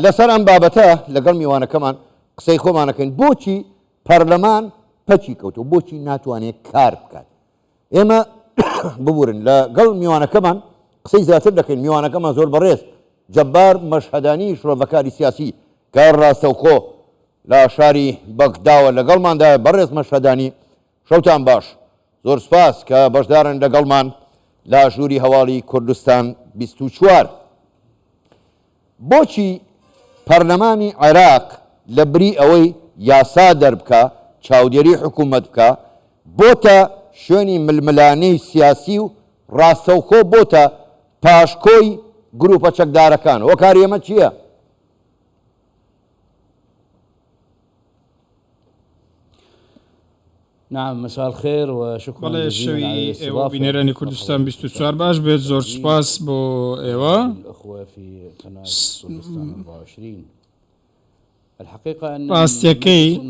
لەسەر ئەم بابەتە لەگەڵ میوانەکەمان قسەی خۆمانەکەین بۆچی پەرلەمان پەچی کەوتو بۆچی ناتوانێت کار بکات ئێمە ببورن لەگەڵ میوانەکەمان قسەی زیاتر دەکەین میوانەکەمان زۆر بەڕێز جەبار مەشهەدانی شۆڤەکاری سیاسی کار ڕاستەوخۆ لە شاری بەغداوە لەگەڵماندا بەڕێز مەشهەدانی شەوتان باش زۆر سپاس کە بەشدارن لەگەڵمان لە ژووری هەواڵی کوردستان 24 بۆچی پەرلەمانی عێراق لە بری ئەوەی یاسا دەربکە چاودێری حکوومەت بکە بۆتە شوێنی ململانەی سیاسی و ڕاستەوخۆ بۆتە پاشکۆی گروپە چەکدارەکان هۆکاری ئێمە چییە؟ نعم مساء الخير وشكرا جزيلا على الاستضافة. بنيراني كردستان 24 باش بيت زور سباس بو ايوا الاخوة في قناة كردستان 24 الحقيقة ان راستيكي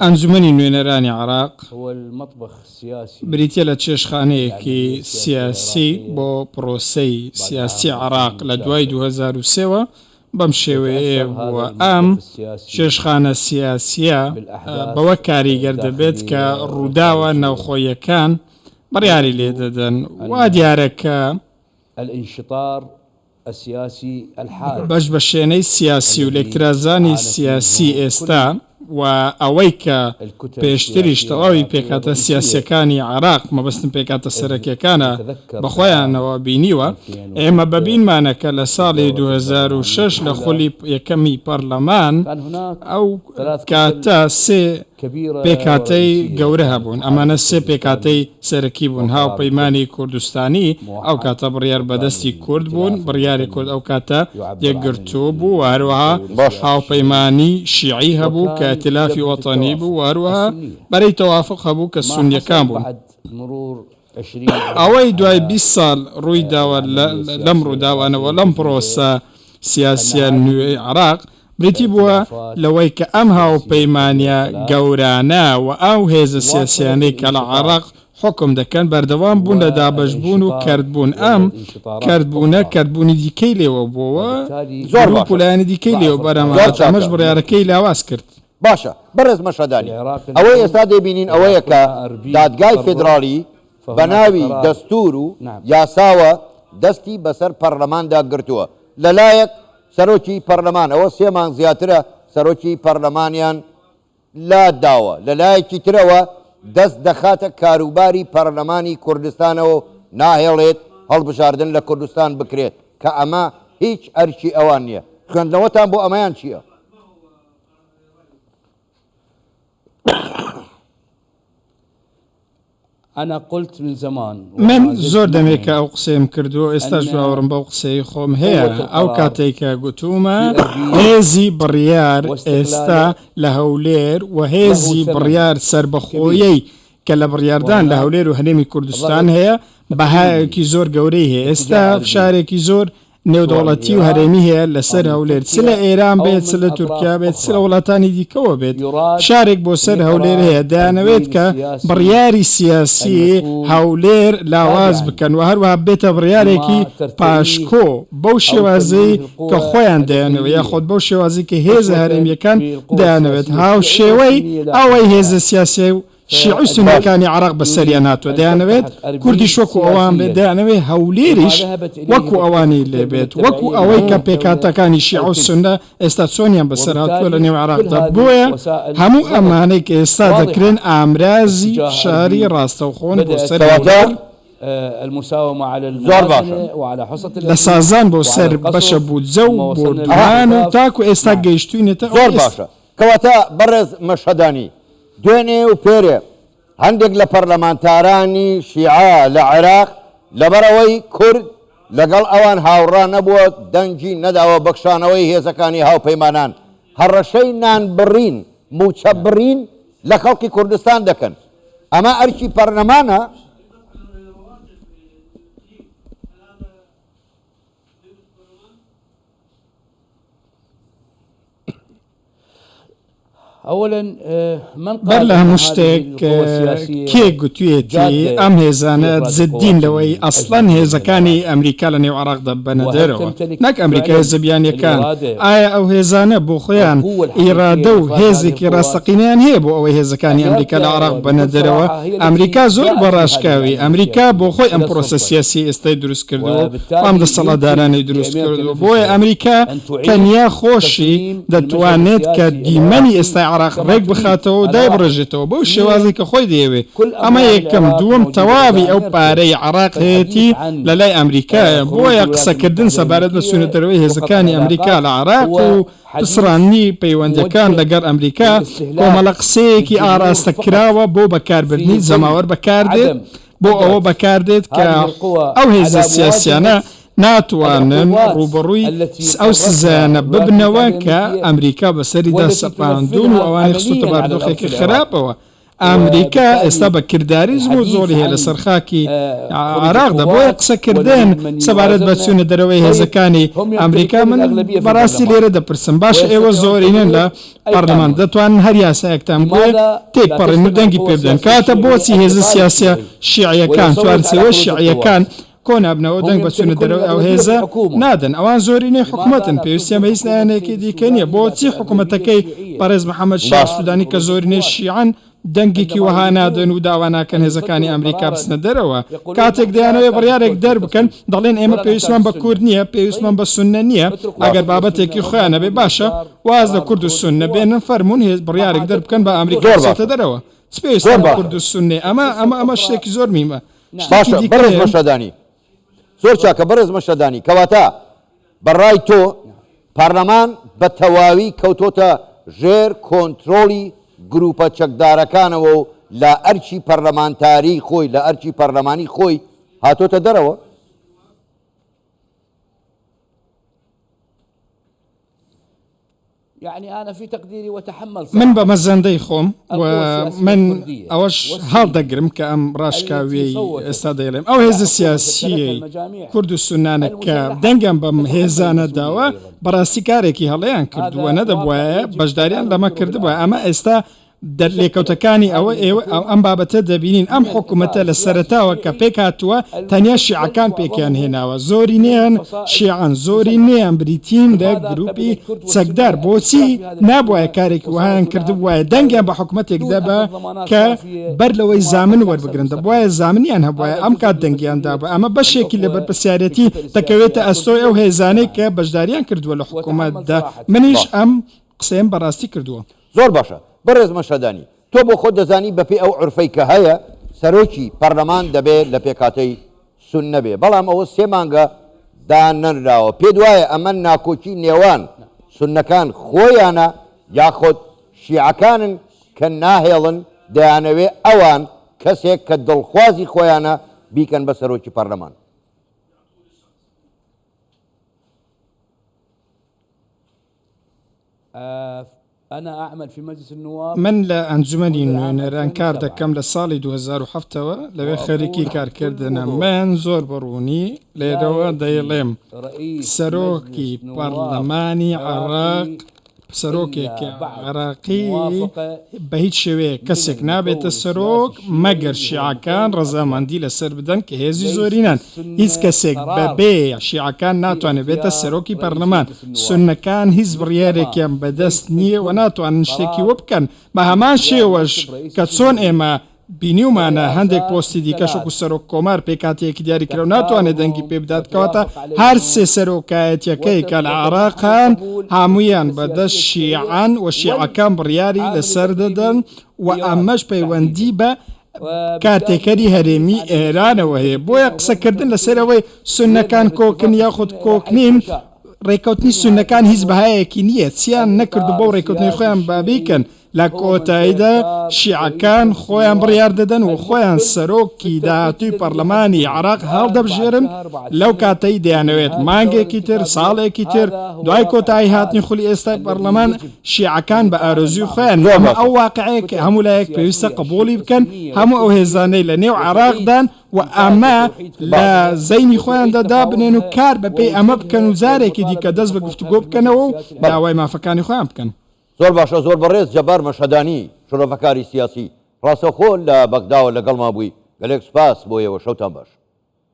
انجمني نوێنەرانی عراق هو المطبخ السياسي بریتە لە چێشخانەیەکی سیاسی بۆ پرۆسەی سیاسی عراق لە دوای 2003 بەم شێوەیە بووە ئەم چێشخانە سیاسیە بەوە کاریگەر دەبێت کە ڕووداوە ناوخۆیەکان بڕیاری لێ دەدەن وا دیارەکە الانشطار السياسي الحاد بەش بە شوێنەی سیاسی و لێکترازانی سیاسی ئێستا و ئەوەی کە پێشتریش تەواوی پێکاتە سیاسیەکانی عراق مەبەستم پێکاتە سەرەکیەکانە بەخۆیانەوە بینیوە ئێمە بەبینمانەکە لە ساڵی 2006 لە خۆلی یەکەمی پەرلەمان ئەو کاتە سێ پێکاتەی گەورە هەبوون ئەمانە سێ پێکاتەی سەرەکی بوون هاوپەیمانی کوردستانی ئەو کاتە بڕیار بەدەستی کورد بوون بڕیاری کورد ئەو کاتە یەکگرتووە بوو هەروەها هاوپەیمانی شیعی هەبوو کە ئەتلافی وەتەنی بوو هەروەها بەرەی تەوافق هەبوو کە سونیەکان بوون ئەوەی دوای 20 ساڵ ڕووی داوە لەم ڕووداوانەوە لەم پرۆسە سیاسیە نوێی عراق بریتی بووە لەوەی کە ئەم هاوپەیمانیە گەورانە و ئەو هێزە سیاسیانەی کە لە عراق حکم دەکەن بەردەوام بوون لە دابەشبوون و کردبوون ئەم کردبوونی دیکەی لێوە بووە زۆر پولایانی دیکەی لێوە بەرەمەش بڕیارەکەی لاواز کرد باشە بەڕێز مەشهەدانی ئەوەی ئێستا دەبینین ئەوەیە کە دادگای فێدراڵی بە ناوی دەستور و یاساوە دەستی بەسەر پەرلەماندا گرتووە لەلایەک سەرۆکی پەرلەمان ئەوە 3 مانگ زیاترە سەرۆکی پەرلەمانیان لا داوە لەلایەکی ترەوە دەست دەخاتە کاروباری پەرلەمانی کوردستانەوە ناهێڵێت هەڵبژاردن لە کوردستان بکرێت کە ئەمە هیچ ئەرکی ئەوان نییە خوێندنەوەتان بۆ ئەمەیان چییە؟ أنا قلت من زمان من زۆر دەمێکە ئەو قسەیم کردو ئێستا ژاوڕم بەو قسەی خۆم هەیە ئەو کاتێککە گوتومە هێزی بڕیار ئێستا لە هەولێر و هێزی بڕیار سربەخۆیەی کە لە بڕیاردان لە هەولێر و هەرێمی کوردستان هەیە بەهایەکی زۆر گەورەی هەیە ئێستا فشارێکی زۆر نێودەوڵەتی و هەرێمی هەیە لەسەر هەولێر چ لە ئێران بێت چ لە تورکیا بێت چ لە وڵاتانی دیکەوە بێت شارێک بۆ سەر هەولێر هەیە دەیانەوێت کە بڕیاری سیاسی هەولێر لاواز بکەن و هەروەها بێتە بڕیارێکی پاشکۆ بەو شێوازەی کە خۆیان دەیانەوێت یاخۆت بەو شێوازی کە هێزە هەرێمیەکان دەیانەوێت هاو شێوەی ئەوەی هێزە سیاسی و شیعی سونیەکانی عراق بەسەریان هاتووە دەیانەوێت کوردیش وەکو ئەوان بێت دەیانەوێت هەولێریش وەکو ئەوانی لێبێت وەکو ئەوەی کە پێکاتەکانی شیع و سونە ئێستا چۆنیان بەسەر هاتووە لە نێو عراقدا بۆیە هەموو ئەمانەی کە ئێستا دەکرێن ئامرازی شاری ڕاستەوخۆن بۆ سەر المساومة على الموازنة وعلى حصة لە سازان بۆ سەر بەشە بوجە و بۆ دوان و تاکو ئێستا گەیشتوینێتە زۆر باشە کەواتە بەڕێز مەشهەدانی دوێنێ و پێرێ هەندێک لە پەرلەمانتارانی شیعە لە عێراق لەبەرەوەی کورد لەگەڵ ئەوان هاوڕا نەبووە دەنگی نەداوە بەخشانەوەی هێزەکانی هاوپەیمانان هەڕەشەی نان بڕین موچە بڕین لە خەڵکی کوردستان دەکەن ئەمە ئەرکی پەرلەمانە اولا من بەر لە هەموو شتێک کێ گوتوێتی ئەم هێزانە زدین لەوەی ئەسڵەن هێزەکانی ئەمریکا لە نێو عێراقدا بەنە دەرەوە نەک ئەمریکا هێزەبیانیەکان ئایا ئەو هێزانە بۆ خۆیان ئیرادە و هێزێکی ڕاستەقینیان هەیە بۆ ئەوەی هێزەکانی ئەمریکا لە عێراق بەنە دەرەوە ئەمریکا زۆر بەڕاشکاوی ئەمریکا بۆ خۆی ئەم پرۆسە سیاسی ئێستای دروست کردەوە ئەم دەسەڵاتدارانی دروست کردەوە بۆیە ئەمریکا تەنیا خۆشی دەتوانێت کە دیمەنی ئێستای عێراق ڕێک بخاتەوە و دای بڕێژێتەوە بەو شێوازی کە خۆی دەیەوێت ئەمە یەکەم دووەم تەواوی ئەو پارەی عێراق هەیەی لە لای ئەمریکایە بۆیە قسەکردن سەبارەت بە سونەتەرەوەی هێزەکانی ئەمریکا لە عێراق و پسڕانی پەیوەندیەکان لەگەڵ ئەمریکا کۆمەڵە قسەیەکی ئاراستە کراوە بۆ بەکاربردنی زەماوەەر بەکاردێت بۆ ئەوە بەکاردێت کە ئەو هێزە سیاسیانە ناتوانن ڕوبەڕووی ئەو سزانە ببنەوە کە ئەمریکا بەسەریدا سەپاندون و ئەوانی خستوتە باردۆخێکی خراپەوە ئەمریکا ئێستا بە کرداریزم و زۆری هەیە لە سەرخاکی عێراقدا بۆیە قسەکردن سەبارەت بە چوونە دەرەوەی هێزەکانی ئەمریکا من بەڕاستی لێرە دەپرسم باش ئێوە زۆرینن لە پەرلەمان دەتوانن هەر یاسایەکتان بۆیە تێکپەڕین و دەنگی پێ بدەن کاتە بۆچی هێزە سیاسە شیعیەکان توانسەوە شیعیەکان کۆنابنەوە دەنگ بە چوونە دەرەوەی ئەو هێزە نادەن ئەوان زۆرینەی حکوومەتن پێویستیان بە هیچ لایەنێکی دیکە نییە بۆچی حکوومەتەکەی پەرێز محەممەد شاه سوودانی کە زۆرینەی شیعان دەنگێکی وەها نادەن و داواناکەن هێزەکانی ئەمریکا بچنە دەرەوە کاتێک دەیانەوەی بڕیارێک دەربکەن دەڵێن ئێمە پێویستمان بە کورد نییە پێویستمان بە سوننە نییە ئەگەر بابەتێکی خۆیانە بێ باشە واز لە کورد و سوننە بێنن فەرمونون هێز بڕیارێک دەربکەن بە ئەمریکا بچێتە دەرەوە پێویستمان بە کورد و سوننێ ئەمە شتێکی زۆر میمە بەڕێز مەشەدانی زۆر چاکە بەڕێز مەشەدانی کەواتە بەڕای تۆ پارلەمان بە تەواوی کەوتۆتە ژێر کۆنتترۆلی گروپە چەکدارەکانەوە و لە ئەرچی پەرلەمانتاری خۆی لە ئەرچی پەرلەمانی خۆی هاتۆتە دەرەوە يعني أنا في تقديري وتحمل من بمزندي خوم ومن أوش هال دقرم كأم راشكاوي استاديلم أو هذا السياسي كرد السنانة كدنجم بم هزانة دوا براسي كاريكي هاليان كرد وندبوا بجداريان لما كرد بوا أما استا دەرلێکەوتەکانی ئەم بابەتە دەبینین ئەم حکوومەتە لە سەرەتاوە کە پێک هاتووە تەنیا شیعەکان پێکیان هێناوە زۆری نیان شیعان زۆری نیان بریتین لە گروپی چەکدار بۆچی نابواە کارێکی وهیان کردبووایە دەنگیان بە حکوومەتێکدا بە کە بەر لەوەی زامن وەربگرن دەبواە زامنیان هەبواە ئەم کات دەنگیاندا بە ئەمە بەشێکی لە بەرپرسیارەتی دەکەوێتە ئەستۆی ئەو هێزانەی کە بەشداریان کردووە لە حکوومەتدا منیش ئەم قسەیەم بەڕاستی کردووە زۆر باشە بەڕێز مەشەدانی تۆ بۆ خۆت دەزانی بەپێی ئەو عورفەی کە هەیە سەرۆکی پەرلەمان دەبێت لە پێکاتەی سوننە بێ بەڵام ئەوە سێ مانگە دانەنراوە پێ دوایە ئەمە ناکۆچی نێوان سوننەکان خۆیانە یاخۆت شیعەکانن کە ناهێڵن دەیانەوێ ئەوان کەسێک کە دڵخوازی خۆیانە بیکەن بە سەرۆکی پەرلەمان أنا أعمل في مجلس النواب من لە ئەنجومەنی نوێنەران کار دەکەم لە ساڵی 2007ەوە لەوێ خەریکی کارکردنە من زۆر بڕوونی لێرەوە دەیڵێم سەرۆکی پەرلەمانی عێراق سەرۆکێکی عێراقی بە هیچ شێوەیە کەسێک نابێتە سەرۆک مەگەر شیعەکان ڕەزامەندی لەسەر بدەن کە هێزی زۆرینان هیچ کەسێک بەبێ شیعەکان ناتوانێت بێتە سەرۆکی پەرلەمان سوننەکان هیچ بڕیارێکیان بەدەست نییە و ناتوانن شتێکی وە بکەن بە هەمان شێوەش کە چۆن ئێمە بینیومانە هەندێک پۆستی دیکەش وەکو سەرۆک کۆمار پێکاتەیەکی دیاریکرا و ناتوانێت دەنگی پێ بدات کەواتە هەر سێ سەرۆکایەتیەکەی کە لە عێراقان هەموویان بەدەست شیعان و شیعەکان بڕیاری لەسەر دەدەن و ئەمەش پەیوەندی بە کارتێکەری هەرێمی ئێرانەوە هەیە بۆیە قسەکردن لەسەرەوەی سوننەکان کۆکن یاخود کۆکنین ڕێکەوتنی سوننەکان هیچ بەهایەکی نییە چیان نەکرد بۆ ڕێکەوتنی خۆیان بابیکەن لە کۆتاییدا شیعەکان خۆیان بڕیار دەدەن و خۆیان سەرۆکی داهاتووی پەرلەمانی عێراق هەڵدەبژێرن لەو کاتەی دەیانەوێت مانگێکی تر ساڵێکی تر دوای کۆتایی هاتنی خولی ئێستای پەرلەمان شیعەکان بە ئارۆزوی خۆیان ئەمە ئەو واقعەیە کە هەموو لایەک پێویستە قبوڵی بکەن هەموو ئەو هێزانەی لە نێو عێراقدان و ئەمە لە زەینی خۆیان دەدا بنێن و کار بەپێی ئەمە بکەن و جارێکی دیکە دەست بە گفتوگۆ بکەنەوە و داوای مافەکانی خۆیان بکەن زۆر باشە زۆر بەڕێز جەبار مەشهەدانی شۆڕەفەکاری سیاسی ڕاستەوخۆ لە بەغداوە لەگەڵما بووی گەلێک سوپاس بۆ ئێوە شەوتان باش.